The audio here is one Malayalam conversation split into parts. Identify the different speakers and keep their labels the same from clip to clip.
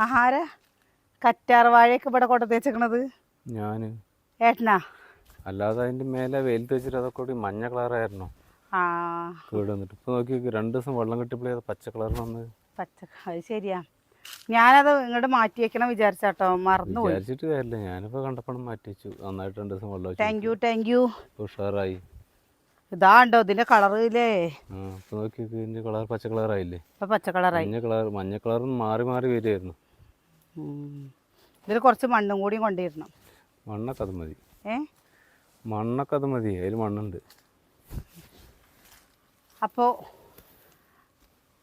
Speaker 1: ആഹാര കറ്റാർവാഴയൊക്കെ ഇവിടെ കൊണ്ടു വെച്ചേക്കണത്
Speaker 2: ഞാൻ
Speaker 1: ഏട്ടനാ?
Speaker 2: അല്ലാതെ അതിൻ്റെ മേലെ വെയിലത്ത് വെച്ചിട്ട് അതൊക്കെ കൂടി മഞ്ഞ കളറായിരുന്നു
Speaker 1: ആ
Speaker 2: കേട് വന്നിട്ട്. ഇപ്പോൾ നോക്കി 2 ദിവസം വെള്ളം കിട്ടിയപ്പോഴേ അത് പച്ച കളറിന് വന്നത്.
Speaker 1: പച്ച അത് ശരിയാ. ഞാനത് ഇങ്ങോട്ട് മാറ്റി വെക്കണം വിചാരിച്ചാട്ടോ, മറന്നുപോയി.
Speaker 2: വിചാരിച്ചിട്ട് കാര്യമില്ല, ഞാനിപ്പോൾ കണ്ടപ്പോഴും മാറ്റി വെച്ചു. നന്നായിട്ട് 2 ദിവസം വെള്ളം
Speaker 1: താങ്ക് യു.
Speaker 2: ഉഷാറായി.
Speaker 1: ഇതാണ്ടോ ഇതിന്റെ കളറില്ലേ?
Speaker 2: ഇപ്പോൾ നോക്കി ഇതിൻ്റെ കളർ പച്ച കളറായില്ലേ?
Speaker 1: ഇപ്പൊ പച്ച കളറായി.
Speaker 2: മഞ്ഞ കളറിന് മാറി മാറി വരുമായിരുന്നു.
Speaker 1: ഇതിൽ കുറച്ച് മണ്ണും കൂടി കൊണ്ടിരുന്നു.
Speaker 2: മണ്ണൊക്കെ അത് മതി. മണ്ണൊക്കെ അത് മതി, അതിൽ മണ്ണുണ്ട്.
Speaker 1: അപ്പോൾ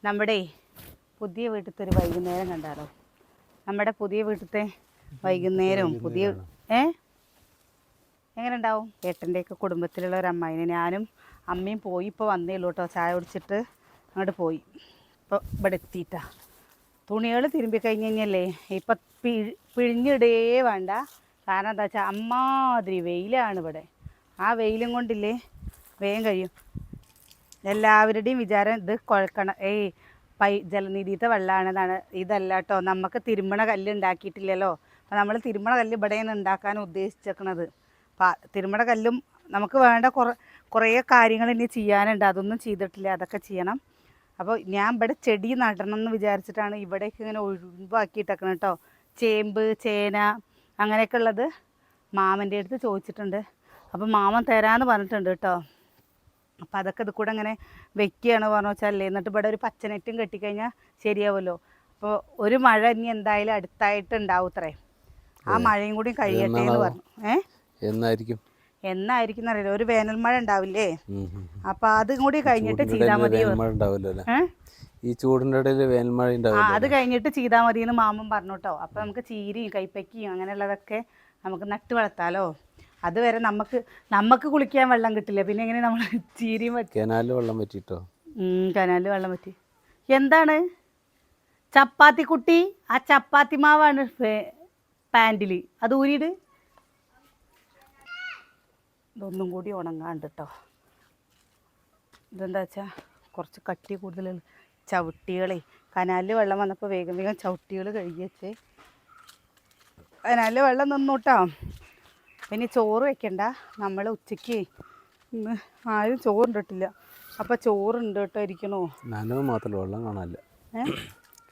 Speaker 1: നമ്മുടെ പുതിയ വീട്ടിലത്തെ ഒരു വൈകുന്നേരം കണ്ടാലോ? നമ്മുടെ പുതിയ വീട്ടിലത്തെ വൈകുന്നേരം പുതിയ എങ്ങനെ ഉണ്ടാവും? ഏട്ടൻ്റെയൊക്കെ കുടുംബത്തിലുള്ള ഒരു അമ്മായിനെ ഞാനും അമ്മയും പോയി. ഇപ്പോൾ വന്നേ ഉള്ളൂ കേട്ടോ, ചായ കുടിച്ചിട്ട് അങ്ങോട്ട് പോയി. ഇപ്പോൾ ഇവിടെ എത്തിയിട്ടാ. തുണികൾ തിരുമ്പി കഴിഞ്ഞ് കഴിഞ്ഞല്ലേ ഇപ്പം പിഴിഞ്ഞിടേ വേണ്ട. കാരണം എന്താ വെച്ചാൽ അമ്മാതിരി വെയിലാണ് ഇവിടെ. ആ വെയിലും കൊണ്ടില്ലേ വേഗം കഴിയും. എല്ലാവരുടെയും വിചാരം ഇത് കുഴക്കണം, ജലനിധിത്തെ വെള്ളമാണെന്നാണ്. ഇതല്ല കേട്ടോ, നമുക്ക് തിരുമണ കല്ല് ഉണ്ടാക്കിയിട്ടില്ലല്ലോ. അപ്പോൾ നമ്മൾ തിരുമണ കല്ല് ഇവിടെ നിന്ന് ഉണ്ടാക്കാൻ ഉദ്ദേശിച്ചേക്കണത്. തിരുമണ കല്ലും നമുക്ക് വേണ്ട കുറേ കാര്യങ്ങൾ ഇനി ചെയ്യാനുണ്ട്, അതൊന്നും ചെയ്തിട്ടില്ല, അതൊക്കെ ചെയ്യണം. അപ്പോൾ ഞാൻ ഇവിടെ ചെടി നടണം എന്ന് വിചാരിച്ചിട്ടാണ് ഇവിടേക്ക് ഇങ്ങനെ ഒഴിവാക്കിയിട്ടേക്കണം കേട്ടോ. ചേമ്പ്, ചേന അങ്ങനെയൊക്കെ ഉള്ളത് മാമൻ്റെ അടുത്ത് ചോദിച്ചിട്ടുണ്ട്. അപ്പോൾ മാമൻ തരാമെന്ന് പറഞ്ഞിട്ടുണ്ട് കേട്ടോ. അപ്പോൾ അതൊക്കെ ഇത് കൂടെ അങ്ങനെ വെക്കുകയാണ് പറഞ്ഞു വെച്ചാലേ. എന്നിട്ട് ഇവിടെ ഒരു പച്ചനെറ്റും കെട്ടിക്കഴിഞ്ഞാൽ ശരിയാവുമല്ലോ. അപ്പോൾ ഒരു മഴ ഇനി എന്തായാലും അടുത്തായിട്ട് ഉണ്ടാവും അത്രേ. ആ മഴയും കൂടി കഴിയട്ടെ എന്ന് പറഞ്ഞു. എന്നായിരിക്കും അറിയില്ല. ഒരു വേനൽ മഴ ഉണ്ടാവില്ലേ, അപ്പൊ അതും കൂടി കഴിഞ്ഞിട്ട് ചെയ്താൽ മതി.
Speaker 2: ഈ ചൂടിൻ്റെ ഇടയിൽ വേനൽ മഴ
Speaker 1: അത് കഴിഞ്ഞിട്ട് ചെയ്താൽ മതി എന്ന് മാമൻ പറഞ്ഞു കേട്ടോ. അപ്പൊ നമുക്ക് ചീരയും കൈപ്പയ്ക്കയും അങ്ങനെയുള്ളതൊക്കെ നമുക്ക് നട്ട് വളർത്താലോ. അതുവരെ നമുക്ക് കുളിക്കാൻ വെള്ളം കിട്ടില്ല, പിന്നെ എങ്ങനെ നമ്മൾ ചീരയും
Speaker 2: കനാലിൽ വെള്ളം പറ്റിട്ടോ?
Speaker 1: കനാലിൽ വെള്ളം പറ്റി. എന്താണ് ചപ്പാത്തി കുട്ടി? ആ ചപ്പാത്തി മാവാണ് പാൻറ്റിൽ, അത് ഊരിയിട്ട് ഇതൊന്നും കൂടി ഉണങ്ങാണ്ട് കേട്ടോ. ഇതെന്താ വെച്ചാൽ കുറച്ച് കട്ടി കൂടുതൽ ചവിട്ടികളെ. കനാലിൽ വെള്ളം വന്നപ്പോൾ വേഗം വേഗം ചവിട്ടികൾ കഴുകി വെച്ചേ. കനാലിൽ വെള്ളം നിന്നു കേട്ടോ. ഇനി ചോറ് വെക്കണ്ട, നമ്മൾ ഉച്ചയ്ക്ക് ഇന്ന് ആരും ചോറുണ്ടിട്ടില്ല. അപ്പം ചോറുണ്ട് കേട്ടോ ഇരിക്കണോ.
Speaker 2: നനവ് മാത്രമല്ല വെള്ളം കാണാനില്ല.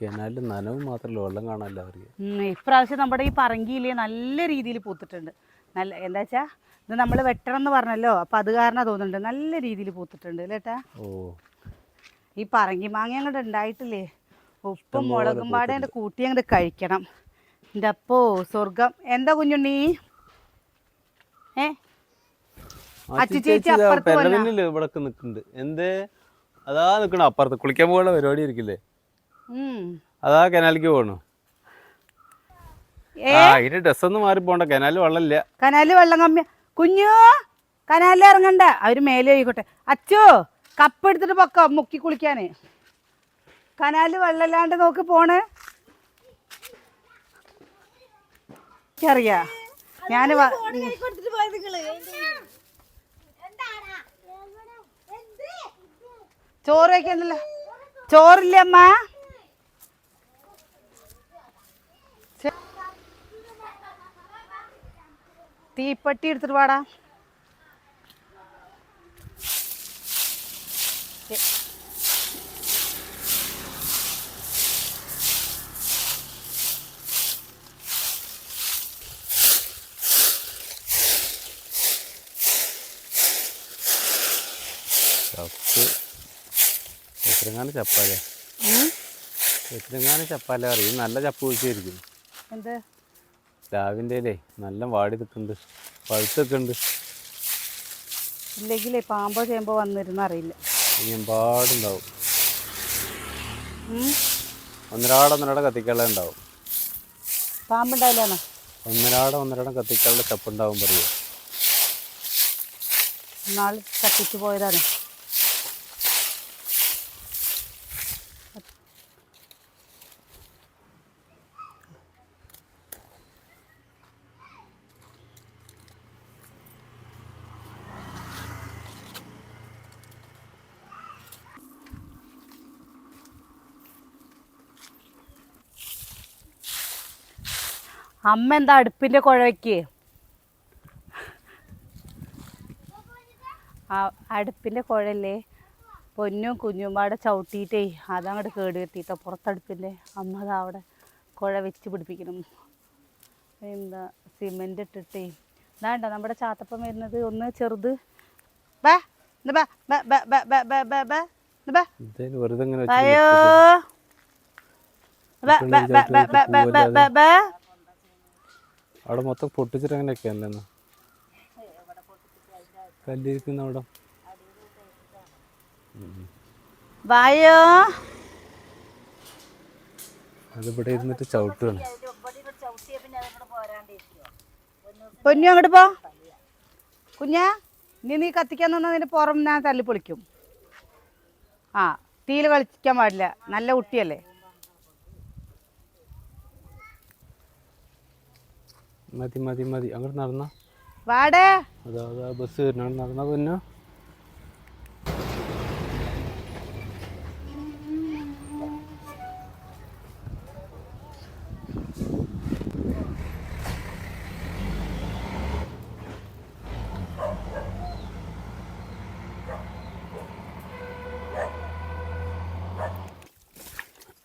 Speaker 2: കനാലിൽ നനവ് മാത്രമല്ല വെള്ളം കാണാനില്ല അവർക്ക്.
Speaker 1: ഇപ്രാവശ്യം നമ്മുടെ ഈ പറങ്കിയില് നല്ല രീതിയിൽ പൂത്തിട്ടുണ്ട്. എന്താ വെച്ചാൽ ഇത് നമ്മൾ വെട്ടണം എന്ന് പറഞ്ഞല്ലോ, അപ്പം അത് കാരണം തോന്നുന്നുണ്ട് നല്ല രീതിയിൽ പൂത്തിട്ടുണ്ട് അല്ലേട്ടാ. ഈ പറങ്കി മാങ്ങ അങ്ങോട്ട് ഉണ്ടായിട്ടില്ലേ, ഉപ്പും മുളകും പാടെ അങ്ങോട്ട് കൂട്ടി അങ്ങോട്ട് കഴിക്കണം. എൻ്റെ അപ്പോ സ്വർഗം. എന്താ കുഞ്ഞുണ്ണി? അച്ചു ചേച്ചി അപ്പുറത്ത്
Speaker 2: ഇവിടെ നിൽക്കുന്നുണ്ട്. എന്തേ അതാ നിൽക്കണം അപ്പുറത്ത്. കുളിക്കാൻ പോകാനുള്ള പരിപാടി ഇരിക്കില്ലേ? അതാ കനാലിക്ക് പോകണു. ഇതിന്റെ ഡ്രസ്സൊന്നും മാറി പോണ്ട, കനാലിൽ വെള്ളമില്ല.
Speaker 1: കനാലിൽ വെള്ളം കമ്മിയാ കുഞ്ഞു, കനാലിൽ ഇറങ്ങണ്ട, അവര് മേലെ ആയിക്കോട്ടെ. അച്ചോ കപ്പ് എടുത്തിട്ട് പൊക്ക മുക്കി കുളിക്കാന്. കനാലിൽ വെള്ളമില്ലാണ്ട് നോക്ക് പോണ്. അറിയാ ഞാന് ചോറ് വയ്ക്കണ്ടല്ലോ. ചോറില്ലേ അമ്മ? തീപ്പെട്ടി എടുത്തിട്ട് പാടാ.
Speaker 2: ചപ്പാലേ എത്രങ്ങാനും ചപ്പാല അറിയും. നല്ല ചപ്പ് കുഴിച്ചായിരിക്കും.
Speaker 1: എന്ത്
Speaker 2: പ്ലാവിൻ്റെ നല്ല വാടി നിൽക്കുന്നുണ്ട്, പഴുത്തൊക്കെ ഉണ്ട്.
Speaker 1: ഇല്ലെങ്കിലേ പാമ്പോ ചേമ്പോ വന്നിരുന്ന അറിയില്ല.
Speaker 2: പാടുണ്ടാവും. ഒന്നരാട കത്തിക്കാനുള്ള ഉണ്ടാവും.
Speaker 1: പാമ്പുണ്ടാവില്ലാന്നോ?
Speaker 2: ഒന്നരാടം കത്തിക്കാനുള്ള ചപ്പുണ്ടാവും പറയുക.
Speaker 1: നാളെ കത്തിച്ചു പോയതാണ്. അമ്മ എന്താ അടുപ്പിൻ്റെ കുഴവയ്ക്ക് അടുപ്പിൻ്റെ കുഴല്ലേ പൊന്നും കുഞ്ഞുമ്പാടെ ചവിട്ടിയിട്ടേ അതങ്ങോട്ട് കേട് വരുത്തിയിട്ടോ പുറത്തടുപ്പിൻ്റെ അമ്മ അതാ അവിടെ കുഴ വെച്ച് പിടിപ്പിക്കണം. എന്താ സിമെൻ്റ് ഇട്ടിട്ടേ ഇതാണ്ട നമ്മുടെ ചാത്തപ്പം വരുന്നത് ഒന്ന് ചെറുത് അയ്യോ
Speaker 2: അവിടെ മൊത്തം പൊട്ടിച്ചിട്ട് അങ്ങനെയൊക്കെയല്ലേ കല്ലിരിക്കുന്ന അവിടെ
Speaker 1: വായോ
Speaker 2: അതിവിടെ ഇരുന്നിട്ട് ചവിട്ടുകയാണ്.
Speaker 1: പൊന്നു അങ്ങോട്ട് പോ കുഞ്ഞാ. നീ കത്തിക്കാൻ തന്നാൽ നിന്റെ പുറം ഞാൻ തല്ലി പൊളിക്കും. ആ തീയിൽ കളിക്കാൻ പാടില്ല, നല്ല കുട്ടിയല്ലേ.
Speaker 2: മതി മതി മതി അങ്ങോട്ട് നടന്ന
Speaker 1: വാടേ.
Speaker 2: അതാ അതാ ബസ് വരുന്ന നടന്ന പൊന്നോ.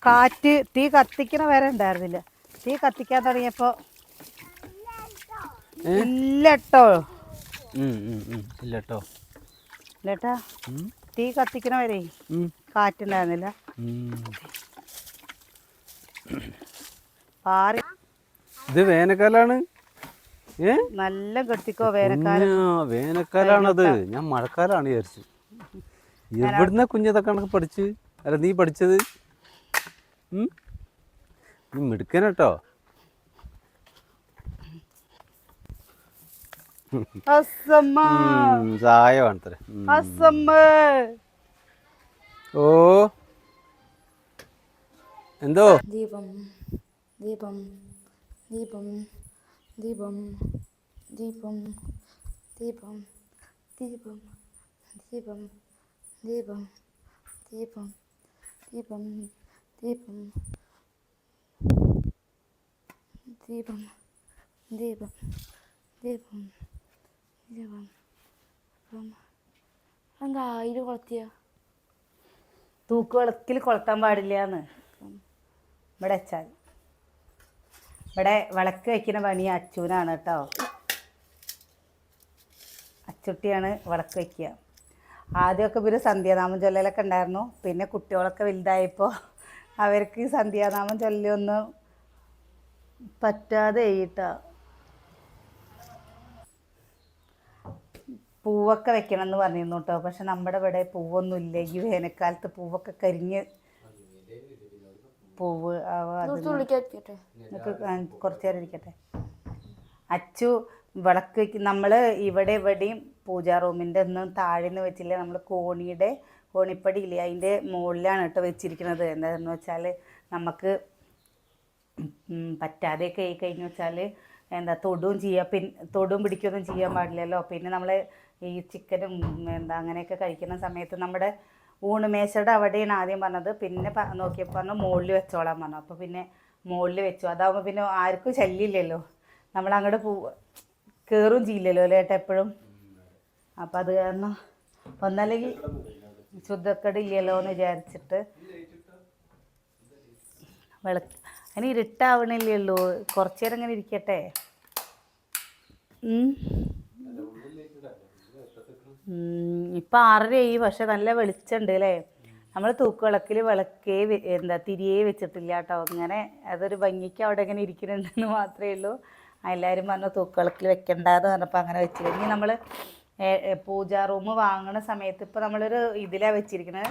Speaker 1: കാറ്റ് തീ കത്തിക്കണ വരെ ഉണ്ടായിരുന്നില്ല. തീ കത്തിക്കാൻ തുടങ്ങിയപ്പോ ഇല്ലട്ടോ
Speaker 2: ഇല്ലട്ടോ
Speaker 1: ഇല്ലട്ടാ തീ കത്തിക്കണ വരെ കാറ്റുണ്ടായിരുന്നില്ല. പാറി
Speaker 2: ഇത് വേനൽക്കാലാണ്.
Speaker 1: നല്ല കെട്ടിക്കോ വേനൽക്കാലം.
Speaker 2: വേനൽക്കാലാണത്. ഞാൻ മഴക്കാലാണ് വിചാരിച്ചു. എവിടുന്ന കുഞ്ഞതൊക്കെ കണക്ക് പഠിച്ച് അല്ല നീ പഠിച്ചത്? നീ മിടുക്കനട്ടോ. ചായ വേണത്രേ. ഓ എന്തോ
Speaker 3: ദീപം ദീപം ദീപം ദീപം ദീപം ദീപം ദീപം ദീപം ദീപം ദീപം ദീപം ദീപം ദീപം ദീപം ദീപം ദീപം എന്താ ഇത് കൊളത്തിയ
Speaker 1: തൂക്ക് വിളക്കിൽ കൊളുത്താൻ പാടില്ലാന്ന് ഇവിടെ വെച്ചാൽ. ഇവിടെ വിളക്ക് വയ്ക്കുന്ന പണി അച്ചൂനാണ് കേട്ടോ. അച്ചുട്ടിയാണ് വിളക്ക് വയ്ക്കുക. ആദ്യമൊക്കെ ഇവർ സന്ധ്യാനാമം ചൊല്ലലൊക്കെ ഉണ്ടായിരുന്നു. പിന്നെ കുട്ടികളൊക്കെ വലുതായപ്പോൾ അവർക്ക് സന്ധ്യാനാമം ചൊല്ലൊന്നും പറ്റാതെ ചെയ്യിട്ടോ. പൂവൊക്കെ വെക്കണം എന്ന് പറഞ്ഞിരുന്നു കേട്ടോ. പക്ഷെ നമ്മുടെ ഇവിടെ പൂവൊന്നുമില്ല. ഈ വേനൽക്കാലത്ത് പൂവൊക്കെ കരിഞ്ഞ് പൂവ് കുറച്ച് നേരം ഇരിക്കട്ടെ. അച്ചു വിളക്ക് വയ്ക്കും. നമ്മൾ ഇവിടെയും പൂജാ റൂമിൻ്റെ ഒന്നും താഴെ നിന്ന് വെച്ചില്ല. നമ്മൾ കോണിപ്പടി ഇല്ലേ അതിൻ്റെ മുകളിലാണ് കേട്ടോ വെച്ചിരിക്കുന്നത്. എന്താണെന്ന് വെച്ചാൽ നമുക്ക് പറ്റാതെയൊക്കെ ആയി കഴിഞ്ഞു വെച്ചാൽ എന്താ തൊടുകയും ചെയ്യുക. തൊടും പിടിക്കുകയൊന്നും ചെയ്യാൻ പാടില്ലല്ലോ. പിന്നെ നമ്മൾ ഈ ചിക്കനും അങ്ങനെയൊക്കെ കഴിക്കുന്ന സമയത്ത് നമ്മുടെ ഊണുമേശയുടെ അവിടെയാണ് ആദ്യം പറഞ്ഞത്. പിന്നെ നോക്കിയപ്പോൾ പറഞ്ഞു മുകളിൽ വെച്ചോളാൻ പറഞ്ഞു. അപ്പോൾ പിന്നെ മുകളിൽ വെച്ചു. അതാകുമ്പോൾ പിന്നെ ആർക്കും ശല്യമില്ലല്ലോ. നമ്മളങ്ങോട്ട് കയറും ചെയ്യില്ലല്ലോ അല്ലേ ഏട്ടാ എപ്പോഴും. അപ്പം അത് കാരണം ഒന്നല്ലെങ്കിൽ ശുദ്ധക്കേട് ഇല്ലല്ലോ എന്ന് വിചാരിച്ചിട്ട് വിളക്ക് അതിന് ഇരുട്ടാവണില്ലല്ലോ. കുറച്ച് നേരം ഇങ്ങനെ ഇരിക്കട്ടെ. ഇപ്പം 6:30 പക്ഷെ നല്ല വെളിച്ചമുണ്ട് അല്ലേ. നമ്മൾ തൂക്കുവിളക്കിൽ തിരിയേ വെച്ചിട്ടില്ല കേട്ടോ. ഇങ്ങനെ അതൊരു ഭംഗിക്ക് അവിടെ ഇങ്ങനെ ഇരിക്കുന്നുണ്ടെന്ന് മാത്രമേ ഉള്ളൂ. എല്ലാവരും പറഞ്ഞു തൂക്കുവിളക്കിൽ വെക്കണ്ടെന്ന് പറഞ്ഞപ്പോൾ അങ്ങനെ വെച്ചില്ല. ഇനി നമ്മൾ പൂജാ റൂം വാങ്ങുന്ന സമയത്ത് ഇപ്പോൾ നമ്മളൊരു ഇതിലാണ് വെച്ചിരിക്കുന്നത്.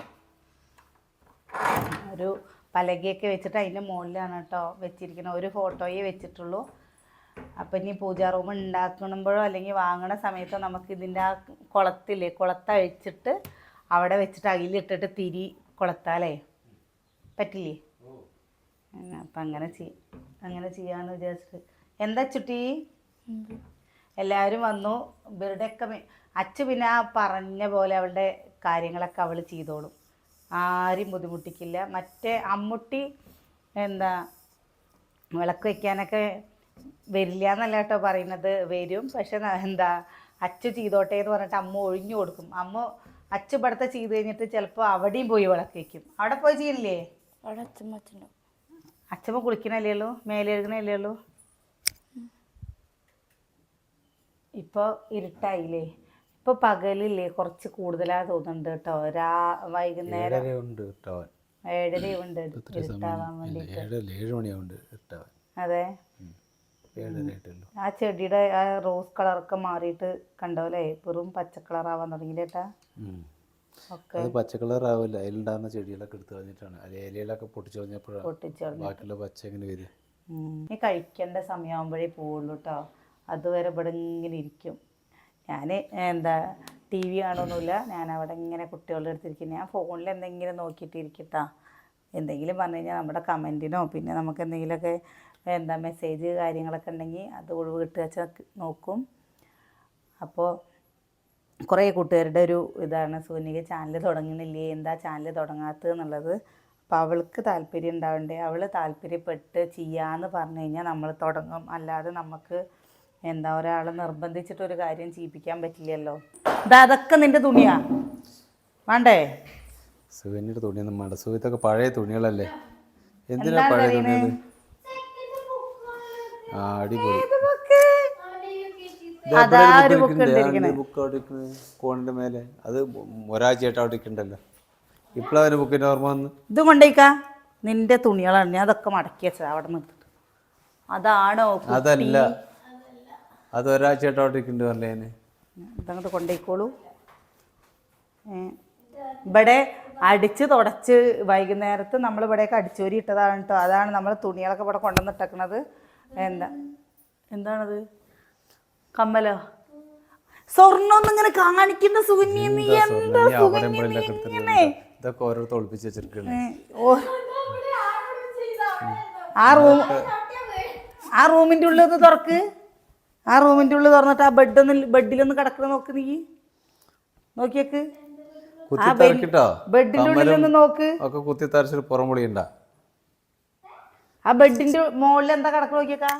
Speaker 1: ഒരു പലകയൊക്കെ വെച്ചിട്ട് അതിൻ്റെ മുകളിലാണ് കേട്ടോ വെച്ചിരിക്കുന്നത്. ഒരു ഫോട്ടോയെ വെച്ചിട്ടുള്ളൂ. അപ്പം ഇനി പൂജാ റൂം ഉണ്ടാക്കുമ്പോഴോ അല്ലെങ്കിൽ വാങ്ങണ സമയത്തോ നമുക്ക് ഇതിൻ്റെ ആ കുളത്തഴിച്ചിട്ട് അവിടെ വെച്ചിട്ട് അതിലിട്ടിട്ട് തിരി കൊളുത്താലേ പറ്റില്ലേ? അപ്പം അങ്ങനെ ചെയ്യാമെന്ന് വിചാരിച്ചിട്ട്. എന്താ ചുട്ടി എല്ലാവരും വന്നു. ഇവരുടെയൊക്കെ അച്ചു പിന്നെ ആ പറഞ്ഞ പോലെ അവളുടെ കാര്യങ്ങളൊക്കെ അവൾ ചെയ്തോളും. ആരും ബുദ്ധിമുട്ടിക്കില്ല. മറ്റേ അമ്മുട്ടി വിളക്ക് വയ്ക്കാനൊക്കെ വരില്ല എന്നല്ല കേട്ടോ പറയുന്നത്, വരും. പക്ഷെ എന്താ അച്ചു ചെയ്തോട്ടെ എന്ന് പറഞ്ഞിട്ട് അമ്മ ഒഴിഞ്ഞു കൊടുക്കും. അച്ചു ഇവിടുത്തെ ചെയ്ത് കഴിഞ്ഞിട്ട് ചിലപ്പോൾ അവിടെയും പോയി വിളക്ക് വയ്ക്കും. അവിടെ പോയി ചെയ്യില്ലേ?
Speaker 3: അവിടെ അച്ഛമ്മ
Speaker 1: അച്ഛമ്മ കുളിക്കണല്ലേ ഉള്ളൂ, മേലെ എഴുകണല്ലേ ഉള്ളൂ. ഇപ്പോൾ ഇരുട്ടായില്ലേ? ഇപ്പോൾ പകലില്ലേ കുറച്ച് കൂടുതലാണ് തോന്നുന്നുണ്ട് കേട്ടോ. വൈകുന്നേരം 7:30 ഉണ്ട് ഇരുട്ടാവാൻ വേണ്ടിയിട്ട്. അതെ, ആ ചെടിയുടെ ആ റോസ് കളറൊക്കെ മാറിയിട്ട് കണ്ടോല്ലേ, വെറും പച്ച കളറാവാൻ തുടങ്ങിയില്ലേട്ടാ. ഒക്കെ
Speaker 2: പച്ച കളർ ആവില്ല, അതിലുണ്ടാകുന്ന ചെടികളൊക്കെ എടുത്തു കളഞ്ഞിട്ടാണ്. ഇലയിലൊക്കെ പൊട്ടിച്ചു കളഞ്ഞപ്പോഴാണ് ബാക്കിയുള്ള പച്ച എങ്ങനെ വരിക.
Speaker 1: നീ കഴിക്കേണ്ട സമയമാകുമ്പോഴേ പോവുള്ളൂ കേട്ടോ. അതുവരെ ഇവിടെ ഇങ്ങനെ ഇരിക്കും. ഞാൻ എന്താ ടി വി കാണുമൊന്നുമില്ല, ഞാൻ അവിടെ ഇങ്ങനെ കുട്ടികളുടെ അടുത്തിരിക്കും. ഞാൻ ഫോണിൽ എന്തെങ്കിലും നോക്കിയിട്ടിരിക്കട്ടാ. എന്തെങ്കിലും പറഞ്ഞു കഴിഞ്ഞാൽ നമ്മുടെ കമൻറ്റിനോ പിന്നെ നമുക്ക് എന്തെങ്കിലുമൊക്കെ എന്താ മെസ്സേജ് കാര്യങ്ങളൊക്കെ ഉണ്ടെങ്കിൽ അത് ഒഴിവ് കിട്ടുക നോക്കും. അപ്പോൾ കുറേ കൂട്ടുകാരുടെ ഒരു ഇതാണ്, സൂനിക ചാനൽ തുടങ്ങുന്നില്ലേ, എന്താ ചാനൽ തുടങ്ങാത്തത് എന്നുള്ളത്. അപ്പോൾ അവൾക്ക് താല്പര്യം ഉണ്ടാവണ്ടേ, അവൾ താല്പര്യപ്പെട്ട് ചെയ്യാമെന്ന് പറഞ്ഞു കഴിഞ്ഞാൽ നമ്മൾ തുടങ്ങും. അല്ലാതെ നമുക്ക് എന്താ ഒരാളെ നിർബന്ധിച്ചിട്ടൊരു കാര്യം ചെയ്യിപ്പിക്കാൻ പറ്റില്ലല്ലോ. അതൊക്കെ നിൻ്റെ തുണിയാ വേണ്ടേ?
Speaker 2: സുകന്യയുടെ തുണിയൊന്നും വേണ്ട, സുഖത്തൊക്കെ പഴയ തുണികളല്ലേ. എന്തിനാ പഴയ തുണിയത്? ആ അടിപൊളി. കോണിന്റെ മേലെ അത് ഒരാഴ്ചയായിട്ട് അവിടെ ഇരിക്കണ്ടല്ലോ. ഇപ്പോഴാണ് ബുക്കിന്റെ ഓർമ്മ വന്ന്.
Speaker 1: ഇത് കൊണ്ടേക്കാ നിന്റെ തുണികളാണ്, ഞാൻ അതൊക്കെ മടക്കി വെച്ചത് അവിടെ നിർത്തിട്ട്. അതാണോ?
Speaker 2: അതല്ല, അത് ഒരാഴ്ചയായിട്ട് അവിടെ ഇരിക്കണ്ട് പറഞ്ഞേ.
Speaker 1: ഇതങ്ങോട്ട് കൊണ്ടേക്കോളൂ. ഇവിടെ അടിച്ച് തുടച്ച് വൈകുന്നേരത്ത് നമ്മൾ ഇവിടെയൊക്കെ അടിച്ചോരി ഇട്ടതാണ് കേട്ടോ. അതാണ് നമ്മൾ തുണികളൊക്കെ ഇവിടെ കൊണ്ടുവന്നിട്ടേക്കണത്. എന്താണത്? കമ്മലോ? സ്വർണ്ണൊന്നും ഇങ്ങനെ കാണിക്കുന്ന സുകന്യ, നീ എന്താ സുകന്യ?
Speaker 2: ഇതൊക്കെ ഓരോരുത്തർ ഒളിപ്പിച്ച് വെച്ചിരിക്കണേ.
Speaker 1: ആ റൂമിൻ്റെ ഉള്ളിൽ ഒന്ന് തുറക്ക്. ആ റൂമിൻ്റെ ഉള്ളിൽ തുറന്നിട്ട് ആ ബെഡിലൊന്ന് കിടക്കണ നോക്ക്. നീ നോക്കിയേക്ക്, ബെഡിന്റെ ഉള്ളിലൊന്ന് നോക്ക്. ആ ബെഡിന്റെ മുകളിൽ എന്താ കിടക്കണ നോക്കിയേക്കാ,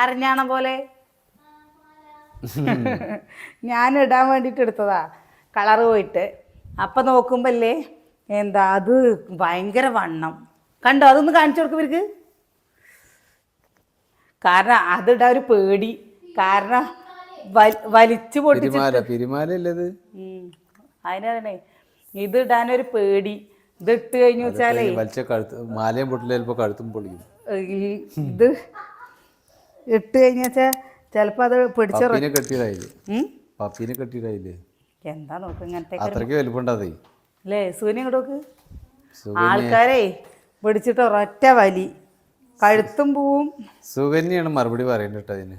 Speaker 1: അരഞ്ഞാണ പോലെ. ഞാൻ ഇടാൻ വേണ്ടിയിട്ട് എടുത്തതാ, കളറ് പോയിട്ട്. അപ്പം നോക്കുമ്പല്ലേ എന്താ അത് ഭയങ്കര വണ്ണം കണ്ടോ. അതൊന്ന് കാണിച്ചു കൊടുക്കും ഇവർക്ക്. കാരണം അതിടാൻ ഒരു പേടി, കാരണം വലിച്ചു പൊട്ടിച്ച് അതിനാണേ ഇത് ഇടാനൊരു പേടി. ഇത് ഇട്ട് കഴിഞ്ഞു വെച്ചാലേ
Speaker 2: മാലയും പൊട്ടില്ല, കഴുത്തും പൊളിക്കും.
Speaker 1: ഇത് ഇട്ട് കഴിഞ്ഞ വെച്ചാ ചിലപ്പോ അത് പിടിച്ച എന്താ നോക്ക് ഇങ്ങനത്തെ അല്ലേ. സൂര്യ ഇങ്ങോട്ട് ആൾക്കാരെ പിടിച്ചിട്ട് ഒരൊറ്റ വലി, കഴുത്തും പോവും.
Speaker 2: സുകന്യാണ് മറുപടി പറയണ്ട അതിന്.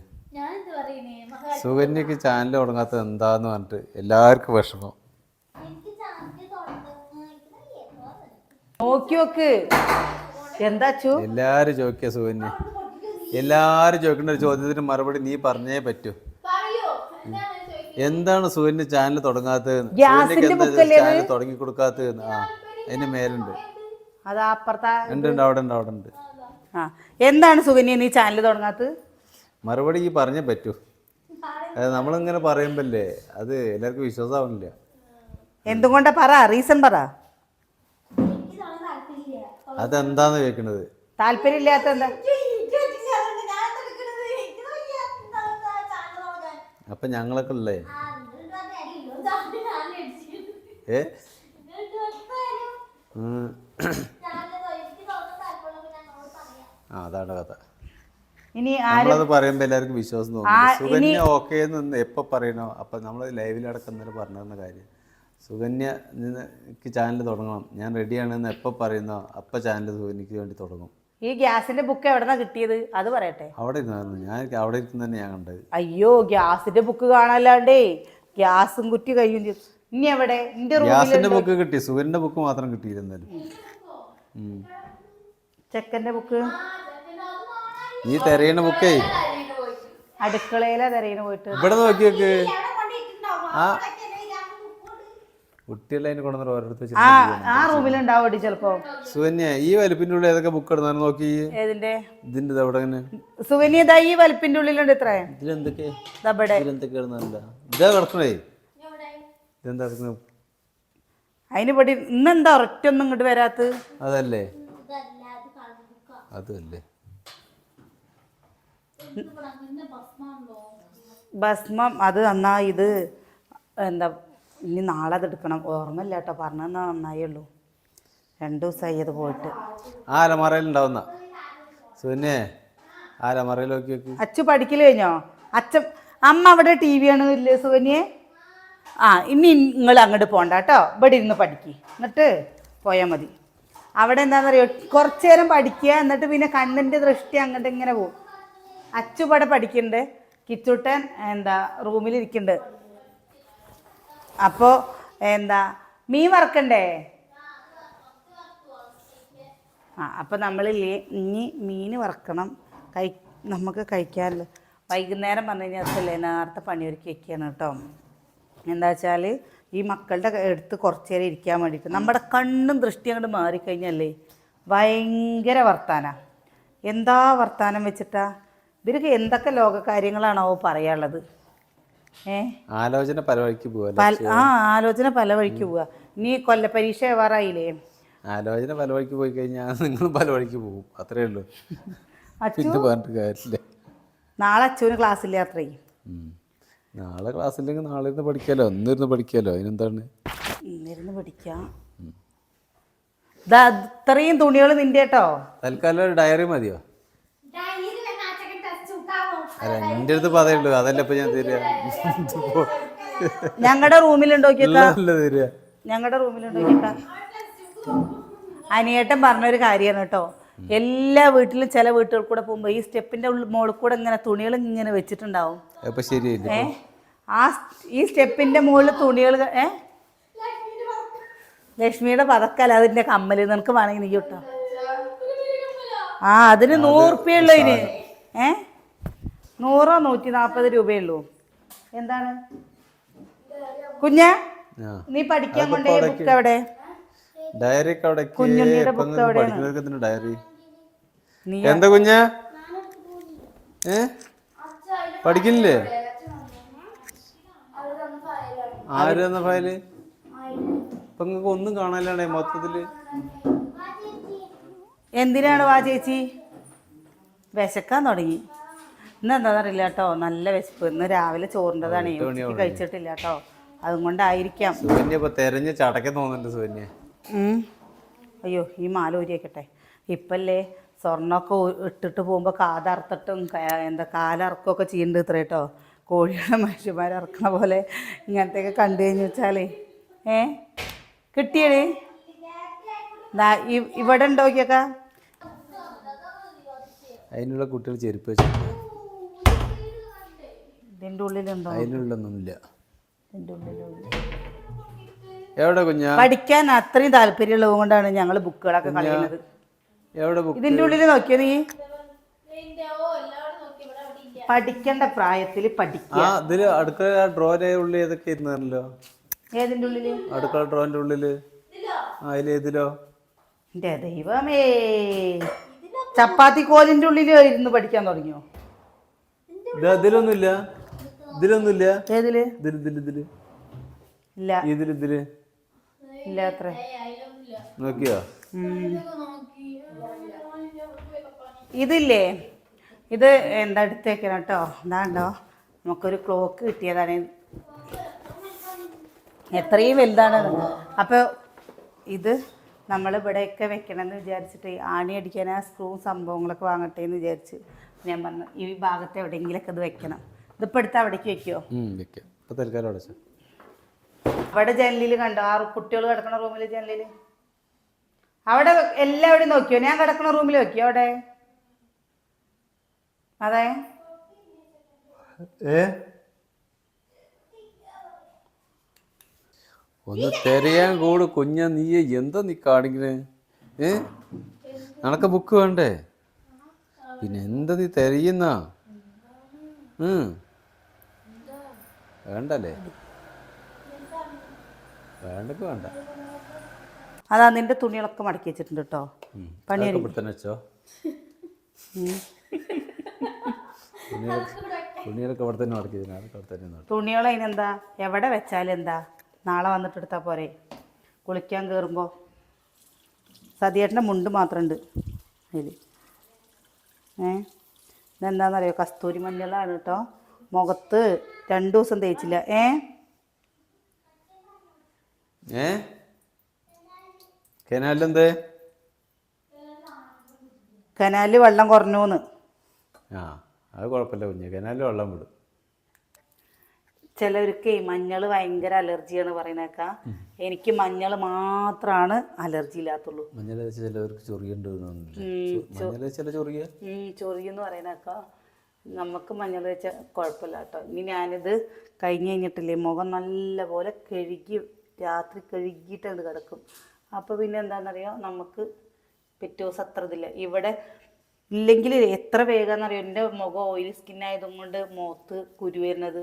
Speaker 2: സുകന്യക്ക് ചാനൽ തുടങ്ങാത്തത് എന്താന്ന് പറഞ്ഞിട്ട് എല്ലാവർക്കും വിഷമം.
Speaker 1: നോക്കി നോക്ക് എന്താ
Speaker 2: എല്ലാരും ചോദിക്കുക സുകന്യ, എല്ലാരും ചോദിക്കേണ്ട ഒരു ചോദ്യത്തിന് മറുപടി നീ പറഞ്ഞേ പറ്റൂ. എന്താണ് സുകന്യ ചാനൽ തുടങ്ങാത്തത്, ചാനൽ തുടങ്ങി കൊടുക്കാത്തത്? ആ അതിന്റെ മേലുണ്ട്, ഉണ്ട് അവിടെ ഉണ്ട് അവിടെ ഉണ്ട്.
Speaker 1: എന്താണ് സുകന്യ നീ ചാനൽ തുടങ്ങാത്തത്?
Speaker 2: മറുപടി ഈ പറഞ്ഞേ പറ്റൂ. നമ്മളിങ്ങനെ പറയുമ്പല്ലേ അത് എല്ലാവർക്കും വിശ്വാസമാവുന്നില്ല.
Speaker 1: എന്തുകൊണ്ടാ പറ, റീസൺ പറ.
Speaker 2: അതെന്താന്ന് ചോദിക്കണത്?
Speaker 1: താല്പര്യമില്ലാത്ത എന്താ?
Speaker 2: അപ്പൊ ഞങ്ങളൊക്കെ ഉള്ളേ അതാണ് കഥ.
Speaker 1: ഇനി
Speaker 2: നമ്മളത് പറയുമ്പോ എല്ലാവർക്കും വിശ്വാസം തോന്നുന്നു. സുകന്യ ഓക്കെ എന്ന് എപ്പോ പറയണോ അപ്പൊ നമ്മൾ ലൈവിലടക്കം പറഞ്ഞിരുന്ന കാര്യം, സുകന്യക്ക് ചാനൽ തുടങ്ങണം, ഞാൻ റെഡിയാണെന്ന് എപ്പോൾ പറയുന്നോ അപ്പം ചാനൽ സുകന്യക്ക് വേണ്ടി തുടങ്ങും.
Speaker 1: ഈ ഗ്യാസിന്റെ ബുക്ക് എവിടെന്നാ കിട്ടിയത് അത് പറയട്ടെ.
Speaker 2: അവിടെ ഇരുന്നായിരുന്നു, ഞാൻ അവിടെ ഇരുന്ന് തന്നെ ഞാൻ കണ്ടത്.
Speaker 1: അയ്യോ ഗ്യാസിന്റെ ബുക്ക് കാണാല്ലാണ്ടേ ഗ്യാസും കുറ്റി കഴിയും. ഇനി എവിടെ?
Speaker 2: ഗ്യാസിന്റെ ബുക്ക് കിട്ടി, സുകന്യന്റെ ബുക്ക് മാത്രം കിട്ടിയിരുന്നാലും.
Speaker 1: ചെക്കന്റെ ബുക്ക്
Speaker 2: ഈ തെരയണ ബുക്കേ
Speaker 1: അടുക്കളയിലാ തെരയണ പോയിട്ട്.
Speaker 2: ഇവിടെ നോക്കി നോക്ക്. കുട്ടികളെ അതിന് കൊണ്ടുവന്നിട്ട് ഓരോരുത്തർ
Speaker 1: ആ റൂമിലുണ്ടാവും ചിലപ്പോ.
Speaker 2: സുകന്യ ഈ വലിപ്പിന്റെ ഉള്ളിൽ ഏതൊക്കെ ബുക്ക് ഇടുന്ന നോക്കി.
Speaker 1: ഏതിന്റെ?
Speaker 2: ഇതിന്റെ അവിടെ ഇങ്ങനെ
Speaker 1: സുകന്യത ഈ വലിപ്പിന്റെ ഉള്ളിലുണ്ട്. ഇത്ര
Speaker 2: ഇതിലെന്തൊക്കെ
Speaker 1: ഇതെന്തൊക്കെ
Speaker 2: ഇതാ കിടക്കണേ. ഇതെന്താ കിടക്കുന്നത്?
Speaker 1: അതിന് ഇവിടെ ഇന്നെന്താ ഒരൊറ്റൊന്നും ഇങ്ങോട്ട് വരാത്ത?
Speaker 2: അതല്ലേ അതല്ലേ
Speaker 1: ഭസ്മം. അത് നന്നാ. ഇത് എന്താ ഇനി നാളെ അത് എടുക്കണം. ഓർമ്മയില്ല കേട്ടോ, പറഞ്ഞെന്നാ നന്നായുള്ളൂ. 2 ദിവസമായി അത് പോയിട്ട്.
Speaker 2: ആ അലമറയിലുണ്ടാവുന്ന സുകന്യേ, ആ അലമറയിൽ നോക്കി നോക്കി.
Speaker 1: അച്ചു പഠിക്കൽ കഴിഞ്ഞോ? അമ്മ അവിടെ TV ആണ് ഇല്ലേ സുകന്യെ? ഇനി നിങ്ങൾ അങ്ങോട്ട് പോണ്ട കേട്ടോ, ഇവിടെ ഇരുന്ന് പഠിക്ക്, എന്നിട്ട് പോയാൽ മതി. അവിടെ എന്താണെന്നറിയോ, കുറച്ച് നേരം പഠിക്കുക, എന്നിട്ട് പിന്നെ കണ്ണിൻ്റെ ദൃഷ്ടി അങ്ങോട്ട് ഇങ്ങനെ പോകും. അച്ചു ഇവിടെ പഠിക്കുന്നുണ്ട്, കിച്ചൂട്ടൻ റൂമിലിരിക്കുന്നുണ്ട്. അപ്പോൾ മീൻ വറക്കണ്ടേ? അപ്പോൾ നമ്മളില്ലേ ഇനി മീൻ വറക്കണം. നമുക്ക് കഴിക്കാമല്ലോ. വൈകുന്നേരം പറഞ്ഞു കഴിഞ്ഞാൽ നേരത്തെ പണിയൊരുക്കി വയ്ക്കുകയാണ് കേട്ടോ. എന്താ വെച്ചാൽ ഈ മക്കളുടെ അടുത്ത് കുറച്ച് നേരം ഇരിക്കാൻ വേണ്ടിയിട്ട്. നമ്മുടെ കണ്ണും ദൃഷ്ടി അങ്ങോട്ട് മാറിക്കഴിഞ്ഞല്ലേ ഭയങ്കര വർത്താനം. എന്താ വർത്താനം വെച്ചിട്ടാ ഇവർക്ക് എന്തൊക്കെ ലോക കാര്യങ്ങളാണോ പറയാനുള്ളത്?
Speaker 2: ആലോചന പല വഴിക്ക് പോവാ.
Speaker 1: ആലോചന പല വഴിക്ക് പോവുക. ഇനി കൊല്ലപ്പരീക്ഷ ആവാറായില്ലേ?
Speaker 2: ആലോചന പല വഴിക്ക് പോയി കഴിഞ്ഞാൽ നിങ്ങൾ പല വഴിക്ക് പോകും, അത്രേ ഉള്ളൂ. പിന്നെ പറഞ്ഞിട്ട് കാര്യമില്ല.
Speaker 1: നാളെ അച്ചുവിന് ക്ലാസ്സില്ല അത്രേ.
Speaker 2: നാളെ ക്ലാസ്സില്ലെങ്കിൽ നാളെ ഇരുന്ന് പഠിക്കാമല്ലോ, ഒന്നിരുന്ന് പഠിക്കാമല്ലോ. അതിനെന്താണ്,
Speaker 1: ഇന്നിരുന്ന് പഠിക്കാം. ഇത്രയും തുണികൾ നിന്റെ കേട്ടോ.
Speaker 2: തൽക്കാലം ഒരു ഡയറി മതിയോ? അല്ല, എൻ്റെ അടുത്ത് പറയുള്ളൂ, അതല്ല ഇപ്പൊ ഞാൻ തരിക.
Speaker 1: ഞങ്ങളുടെ റൂമിലുണ്ടോക്കിയല്ല
Speaker 2: തരിക,
Speaker 1: ഞങ്ങളുടെ റൂമിലുണ്ടോക്കിയ. അനിയേട്ടൻ പറഞ്ഞൊരു കാര്യമാണ് കേട്ടോ. എല്ലാ വീട്ടിലും ചില വീട്ടുകൾ കൂടെ പോകുമ്പോൾ ഈ സ്റ്റെപ്പിന്റെ മുകളിൽ കൂടെ ഇങ്ങനെ തുണികൾ ഇങ്ങനെ വെച്ചിട്ടുണ്ടാവും. ഈ സ്റ്റെപ്പിന്റെ മുകളിൽ തുണികൾ ലക്ഷ്മിയുടെ പതക്കല്ല, അതിന്റെ കമ്മല്. നിനക്ക് വേണമെങ്കിൽ നീ കിട്ടോ. അതിന് 100 രൂപയുള്ളൂ. ഇതിന് 100 140 രൂപയുള്ളൂ. എന്താണ് കുഞ്ഞാ നീ പഠിക്കാൻ കൊണ്ടേ ബുക്ക് എവിടെ? കുഞ്ഞുണ്ണിയുടെ ബുക്ക് എവിടെയാണ്?
Speaker 2: ഡയറി എന്താ കുഞ്ഞാ പഠിക്കില്ലേ? ആര് തന്ന ഫയല്? ഇപ്പൊ നിങ്ങൾക്ക് ഒന്നും കാണാനില്ലാണ്ടേ മൊത്തത്തില്.
Speaker 1: എന്തിനാണ് വാ ചേച്ചി? വിശക്കാൻ തുടങ്ങി. ഇന്ന് എന്താണെന്നറിയില്ല കേട്ടോ, നല്ല വിശപ്പ്. ഇന്ന് രാവിലെ ചോറിൻ്റെതാണ്, കഴിച്ചിട്ടില്ല കേട്ടോ, അതുകൊണ്ടായിരിക്കാം.
Speaker 2: തെരഞ്ഞ് ചടക്കാൻ തോന്നുന്നുണ്ട് സുകന്യ.
Speaker 1: അയ്യോ, ഈ മാല ഊരിയേക്കട്ടെ. ഇപ്പല്ലേ സ്വർണ്ണമൊക്കെ ഇട്ടിട്ട് പോകുമ്പോൾ കാതറുത്തിട്ടും കാലിറക്കുകയൊക്കെ ചെയ്യുന്നുണ്ട് ഇത്ര കേട്ടോ. കോഴിയുടെ മനുഷ്യന്മാരിറക്കണ പോലെ ഇങ്ങനത്തെയൊക്കെ കണ്ടു കഴിഞ്ഞു വെച്ചാലേ കിട്ടിയേ. ഇവിടെ ഉണ്ടോക്കിയൊക്കെ
Speaker 2: അതിനുള്ള കുട്ടികൾ ചെരുപ്പ് വെച്ചിട്ട്
Speaker 1: ഇതിൻ്റെ ഉള്ളിലുണ്ടോ?
Speaker 2: അതിനുള്ളൊന്നുമില്ല. എവിടെ കുഞ്ഞാ?
Speaker 1: പഠിക്കാൻ അത്രയും താല്പര്യമുള്ളത് കൊണ്ടാണ് ഞങ്ങൾ ബുക്കുകളൊക്കെ കളയുന്നത്.
Speaker 2: എവിടെ?
Speaker 1: ഇതിൻ്റെ ഉള്ളിൽ നോക്കിയോ നീ? പഠിക്കേണ്ട പ്രായത്തിൽ പഠിക്കുക.
Speaker 2: അടുക്കള ഡ്രോന്റെ ഉള്ളിൽ ഏതൊക്കെ ഇരുന്നല്ലോ?
Speaker 1: ഏതിന്റെ ഉള്ളില്?
Speaker 2: അടുക്കള ഡ്രോന്റെ ഉള്ളില്. അതിലേതിലോ?
Speaker 1: എന്റെ ദൈവമേ, ചപ്പാത്തി കോലിന്റെ ഉള്ളിൽ ഇരുന്ന് പഠിക്കാൻ തുടങ്ങിയോ?
Speaker 2: ഇതിലൊന്നുമില്ല, ഇതിലൊന്നുമില്ല.
Speaker 1: ഏതില്?
Speaker 2: ഇതില്
Speaker 1: ഇല്ല.
Speaker 2: ഇതില്
Speaker 1: ഇല്ല. അത്ര
Speaker 2: നോക്കിയോ?
Speaker 1: ഇതില്ലേ, ഇത് എന്താ എടുത്തേക്കണം കേട്ടോ. എന്താണ്ടോ നമുക്കൊരു ക്ലോക്ക് കിട്ടിയതാണ്, എത്രയും വലുതാണ്. അപ്പോൾ ഇത് നമ്മളിവിടെയൊക്കെ വെക്കണമെന്ന് വിചാരിച്ചിട്ട് ആണി അടിക്കാൻ ആ സ്ക്രൂ സംഭവങ്ങളൊക്കെ വാങ്ങട്ടെ എന്ന് വിചാരിച്ച് ഞാൻ പറഞ്ഞു ഈ ഭാഗത്ത് എവിടെയെങ്കിലൊക്കെ ഇത് വെക്കണം. ഇതിപ്പോൾ എടുത്ത് അവിടേക്ക് വെക്കുമോ? അവിടെ ജനലിൽ കണ്ടോ? ആ കുട്ടികൾ കിടക്കുന്ന റൂമിൽ ജനലിൽ അവിടെ എല്ലാവിടെയും നോക്കിയോ? ഞാൻ കിടക്കുന്ന റൂമിൽ വെക്കിയോ അവിടെ? അതെ.
Speaker 2: ഒന്ന് തെരയാൻ കൂട് കുഞ്ഞ. നീ എന്താ നീ കാണിക്കണേ? നടക്ക ബുക്ക് വേണ്ടേ? പിന്നെ എന്താ നീ തെരയുന്ന? വേണ്ടല്ലേ? വേണ്ടക്ക് വേണ്ട.
Speaker 1: അതാ നിൻ്റെ തുണികളൊക്കെ മടക്കി വെച്ചിട്ടുണ്ട് കേട്ടോ. പണി
Speaker 2: ഇവിടെ തന്നെ വെച്ചോ. തുണികളൊക്കെ ഇവിടെ തന്നെ മടക്കി അതൊക്കെ അവിടെ തന്നെ.
Speaker 1: തുണികൾ അതിനെന്താ എവിടെ വെച്ചാലും എന്താ, നാളെ വന്നിട്ട് എടുത്താൽ പോരെ. കുളിക്കാൻ കയറുമ്പോൾ സതിയേട്ടൻ്റെ മുണ്ട് മാത്രമുണ്ട് അതിൽ. ഇതെന്താണെന്നറിയോ, കസ്തൂരി മഞ്ഞളാണ് കേട്ടോ. മുഖത്ത് 2 ദിവസം തേച്ചില്ല.
Speaker 2: കനാലിലെന്തേ?
Speaker 1: കനാലിൽ വെള്ളം കുറഞ്ഞൂന്ന്.
Speaker 2: ആ അത് കുഴപ്പമില്ല കുഞ്ഞ്, കനാലിൽ വെള്ളം വിടും.
Speaker 1: ചിലവർക്ക് മഞ്ഞൾ ഭയങ്കര അലർജിയാണ് പറയുന്നേക്കാം. എനിക്ക് മഞ്ഞൾ മാത്രമാണ് അലർജി ഇല്ലാത്തുള്ളൂ.
Speaker 2: മഞ്ഞൾ ചിലവർക്ക് ചൊറിയുണ്ട്.
Speaker 1: ചൊറിയെന്ന് പറയുന്നേക്കാം. നമുക്ക് മഞ്ഞൾ വെച്ച കുഴപ്പമില്ല കേട്ടോ. ഇനി ഞാനിത് കഴിഞ്ഞ് കഴിഞ്ഞിട്ടില്ലേ, മുഖം നല്ലപോലെ കഴുകി രാത്രി കഴുകിയിട്ടുണ്ട് കിടക്കും. അപ്പോൾ പിന്നെ എന്താണെന്നറിയോ, നമുക്ക് പിറ്റേ ദിവസം അത്ര ഇതില്ല. ഇവിടെ ഇല്ലെങ്കിൽ എത്ര വേഗമെന്നറിയോ എൻ്റെ മുഖം ഓയിലി സ്കിന്നായതും കൊണ്ട് മുഖത്ത് കുരു വരുന്നത്.